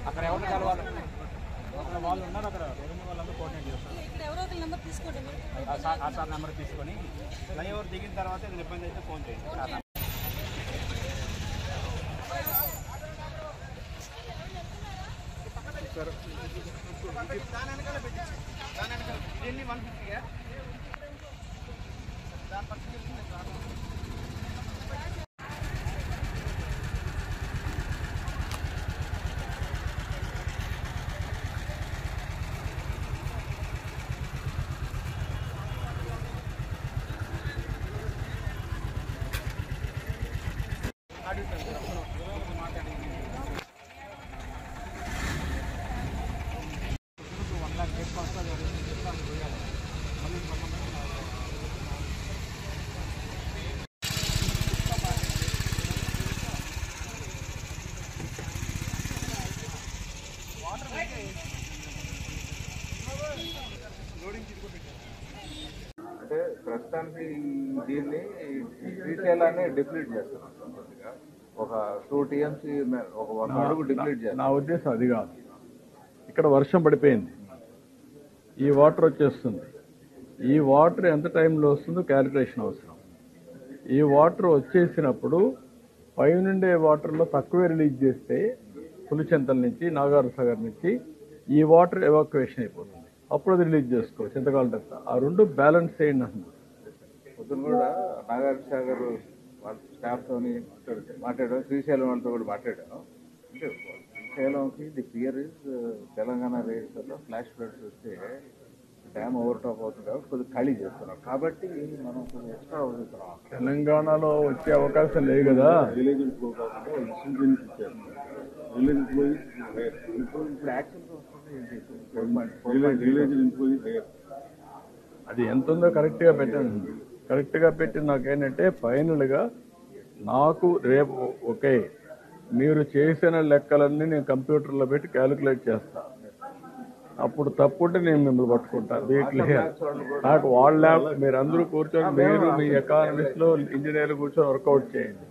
అక్కడ ఎవరు కలవాలి వాళ్ళు ఉన్నారు అక్కడ రెవెన్యూ వాళ్ళందరూ కోఆర్డినేట్ చేస్తారు. ఆ సార్ నెంబర్ తీసుకొని ఫ్లైఓవర్ దిగిన తర్వాత ఏదైనా ఇబ్బంది అయితే ఫోన్ చేయండి. దాని వెనకాల పెట్టించి దాని వెనకాల ఇవన్నీ 150గా దాని పక్కన అంటే ప్రస్తుతానికి దీన్ని శ్రీశైలాన్ని డిప్లీట్ చేస్తున్నాం. ఒక 2 TMC ఒక 1 అడుగు డిప్లీట్ చేస్తాం. నా ఉద్దేశం అది కాదు. ఇక్కడ వర్షం పడిపోయింది, ఈ వాటర్ వచ్చేస్తుంది. ఈ వాటర్ ఎంత టైంలో వస్తుందో క్యాలిక్యులేషన్ అవసరం. ఈ వాటర్ వచ్చేసినప్పుడు పైనుండే వాటర్లో తక్కువే రిలీజ్ చేస్తే పులిచెంతల నుంచి నాగార్జునసాగర్ నుంచి ఈ వాటర్ ఎవాక్యుయేషన్ అయిపోతుంది. అప్పుడు అది రిలీజ్ చేసుకోవచ్చు ఎంతకాలం తర్వాత. ఆ రెండు బ్యాలెన్స్ చేయండి అంటున్నారు. పొద్దున కూడా నాగార్జునసాగర్ వాళ్ళ స్టాఫ్తో మాట్లాడాను, శ్రీశైలం వాళ్ళతో కూడా మాట్లాడాను. అంటే శ్రీశైలంకి ది ఫియర్ ఇస్ తెలంగాణ రేట్స్లో ఫ్లాష్ ఫ్లడ్స్ వస్తే డ్యామ్ ఓవర్ టాప్ అవుతుంది కాబట్టి కొద్దిగా ఖాళీ చేస్తున్నాం. కాబట్టి మనం కొంచెం ఎక్స్ట్రా అవుతున్నాం. తెలంగాణలో వచ్చే అవకాశం లేదు కదా. విలేజ్ ఇంప్రూవ్ కాకుండా ఇన్సూరెన్స్ ఇచ్చారు. విలేజ్ ఇంప్రూవ్ ఇప్పుడు యాక్చువల్గా వస్తుంది విలేజ్ ఇంప్రూవ్ అది ఎంత ఉందో కరెక్ట్గా పెట్టండి. కరెక్ట్గా పెట్టి నాకేంటంటే ఫైనల్గా నాకు రేపు ఓకే మీరు చేసిన లెక్కలన్నీ నేను కంప్యూటర్లో పెట్టి క్యాలిక్యులేట్ చేస్తాను. అప్పుడు తప్పుంటే నేను మిమ్మల్ని పట్టుకుంటాను. క్లియర్. నాకు వాళ్ళ మీరు అందరూ కూర్చొని మీరు మీ ఎకానమిస్ట్లో ఇంజనీర్లు కూర్చొని వర్కౌట్ చేయండి.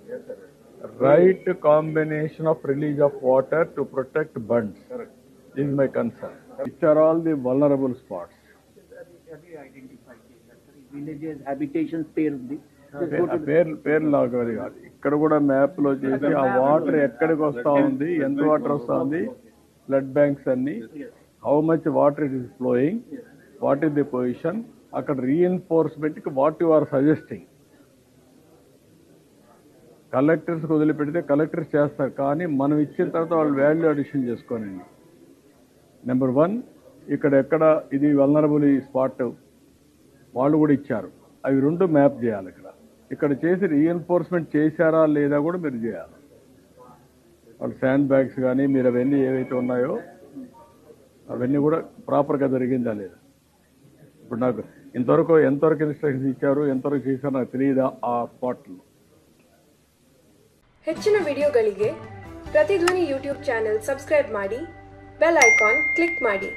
Right combination of release of water to protect bunds is my concern. Which are all the vulnerable spots. పేర్లు నాకు అది కాదు. ఇక్కడ కూడా మ్యాప్ లో చేసి ఆ వాటర్ ఎక్కడికి వస్తా ఉంది, ఎంత వాటర్ వస్తా ఉంది, ఫ్లడ్ బ్యాంక్స్ అన్ని, how much water it is flowing, what is the position, అక్కడ రీఎన్ఫోర్స్మెంట్ కి what you are suggesting. Collectors వదిలిపెడితే కలెక్టర్స్ చేస్తారు, కానీ మనం ఇచ్చిన తర్వాత వాళ్ళు వాల్యూ అడిషన్ చేసుకోనండి. నెంబర్ 1 ఇక్కడ ఎక్కడ ఇది వల్నరబుల్ స్పాట్ వాళ్ళు కూడా ఇచ్చారు, అవి రెండు మ్యాప్ చేయాలి. ఇక్కడ చేసి రీఎన్ఫోర్స్మెంట్ చేశారా లేదా కూడా మీరు చేయాలి. వాళ్ళు శాండ్ బ్యాగ్స్ కానీ మీరు అవన్నీ ఏవైతే ఉన్నాయో అవన్నీ కూడా ప్రాపర్గా జరిగిందా లేదా. ఇప్పుడు నాకు ఎంతవరకు ఇన్స్ట్రక్షన్స్ ఇచ్చారు, ఎంతవరకు చేశారో నాకు తెలియదా ఆ స్పాట్లో. ಹೆಚ್ಚಿನ ವಿಡಿಯೋಗಳಿಗೆ ಪ್ರತಿಧ್ವನಿ ಯೂಟ್ಯೂಬ್ ಚಾನೆಲ್ ಸಬ್ಸ್ಕ್ರೈಬ್ ಮಾಡಿ, ಬೆಲ್ ಐಕಾನ್ ಕ್ಲಿಕ್ ಮಾಡಿ.